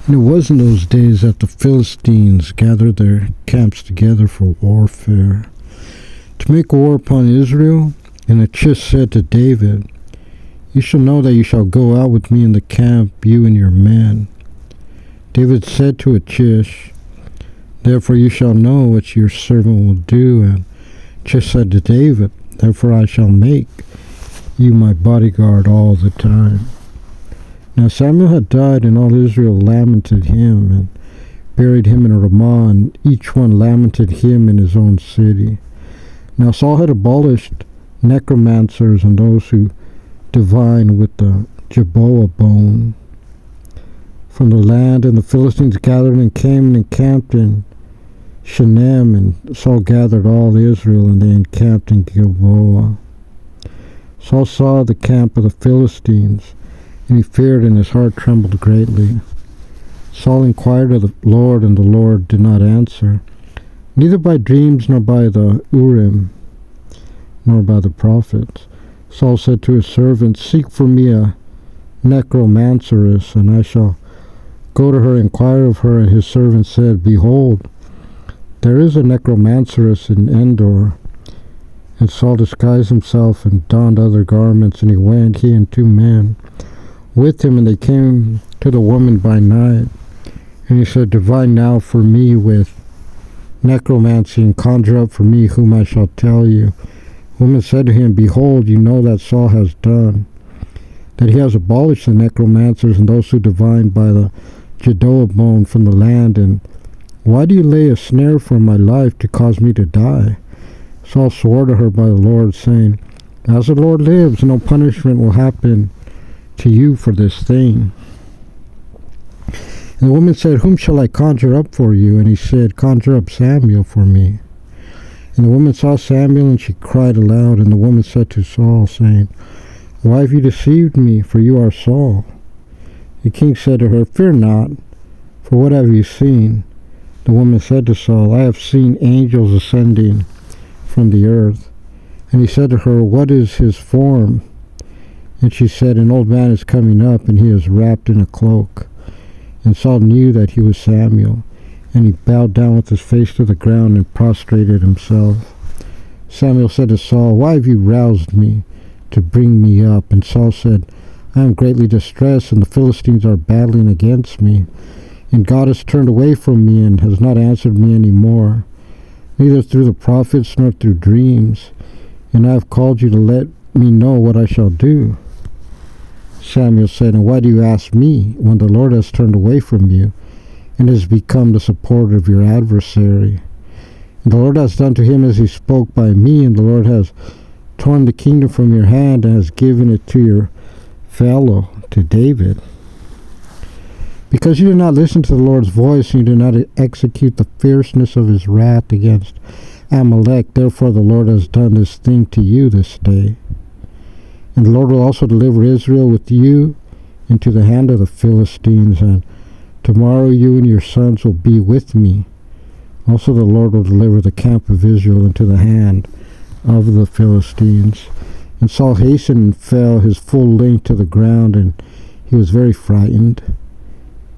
And it was in those days that the Philistines gathered their camps together for warfare, to make war upon Israel. And Achish said to David, "You shall know that you shall go out with me in the camp, you and your men." David said to Achish, "Therefore you shall know what your servant will do." And Achish said to David, "Therefore I shall make you my bodyguard all the time." Now Samuel had died, and all Israel lamented him, and buried him in Ramah, and each one lamented him in his own city. Now Saul had abolished necromancers and those who divine with the Jidoa bone from the land, and the Philistines gathered and came and encamped in Shunem, and Saul gathered all Israel, and they encamped in Gilboa. Saul saw the camp of the Philistines, and he feared, and his heart trembled greatly. Saul inquired of the Lord, and the Lord did not answer, neither by dreams, nor by the Urim, nor by the prophets. Saul said to his servants, "Seek for me a necromanceress, and I shall go to her, inquire of her." And his servant said, "Behold, there is a necromanceress in Endor." And Saul disguised himself and donned other garments, and he went, he and 2 men with him, and they came to the woman by night. And he said, "Divine now for me with necromancy, and conjure up for me whom I shall tell you." The woman said to him, "Behold, you know that Saul has done, that he has abolished the necromancers and those who divine by the Jidoa bone from the land, and why do you lay a snare for my life to cause me to die?" Saul swore to her by the Lord, saying, "As the Lord lives, no punishment will happen to you for this thing." And the woman said, "Whom shall I conjure up for you?" And he said, "Conjure up Samuel for me." And the woman saw Samuel, and she cried aloud. And the woman said to Saul, saying, "Why have you deceived me? For you are Saul." The king said to her, "Fear not, for what have you seen?" The woman said to Saul, "I have seen angels ascending from the earth." And he said to her, "What is his form?" And she said, "An old man is coming up, and he is wrapped in a cloak." And Saul knew that he was Samuel, and he bowed down with his face to the ground and prostrated himself. Samuel said to Saul, "Why have you roused me to bring me up?" And Saul said, "I am greatly distressed, and the Philistines are battling against me. And God has turned away from me, and has not answered me any more, neither through the prophets nor through dreams. And I have called you to let me know what I shall do." Samuel said, "And why do you ask me, when the Lord has turned away from you, and has become the supporter of your adversary? And the Lord has done to him as he spoke by me, and the Lord has torn the kingdom from your hand, and has given it to your fellow, to David. Because you did not listen to the Lord's voice, and you did not execute the fierceness of his wrath against Amalek, therefore the Lord has done this thing to you this day. And the Lord will also deliver Israel with you into the hand of the Philistines, and tomorrow you and your sons will be with me. Also the Lord will deliver the camp of Israel into the hand of the Philistines." And Saul hastened and fell his full length to the ground, and he was very frightened.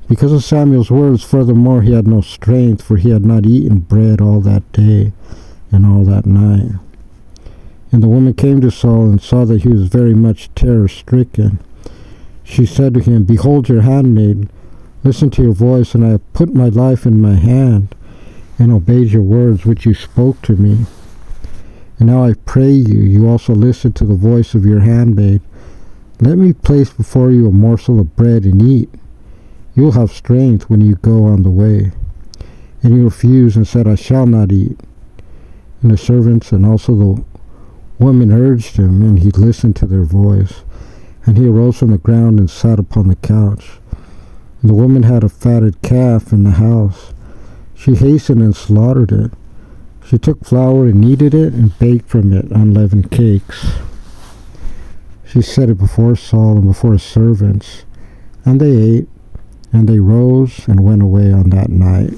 Because of Samuel's words, furthermore, he had no strength, for he had not eaten bread all that day and all that night. And the woman came to Saul and saw that he was very much terror-stricken. She said to him, "Behold your handmaid, listen to your voice, and I have put my life in my hand, and obeyed your words which you spoke to me. And now I pray you, you also listen to the voice of your handmaid. Let me place before you a morsel of bread and eat. You will have strength when you go on the way." And he refused and said, "I shall not eat." And the servants and also the women urged him, and he listened to their voice. And he arose from the ground and sat upon the couch. And the woman had a fatted calf in the house. She hastened and slaughtered it. She took flour and kneaded it, and baked from it unleavened cakes. She set it before Saul and before his servants, and they ate, and they rose and went away on that night.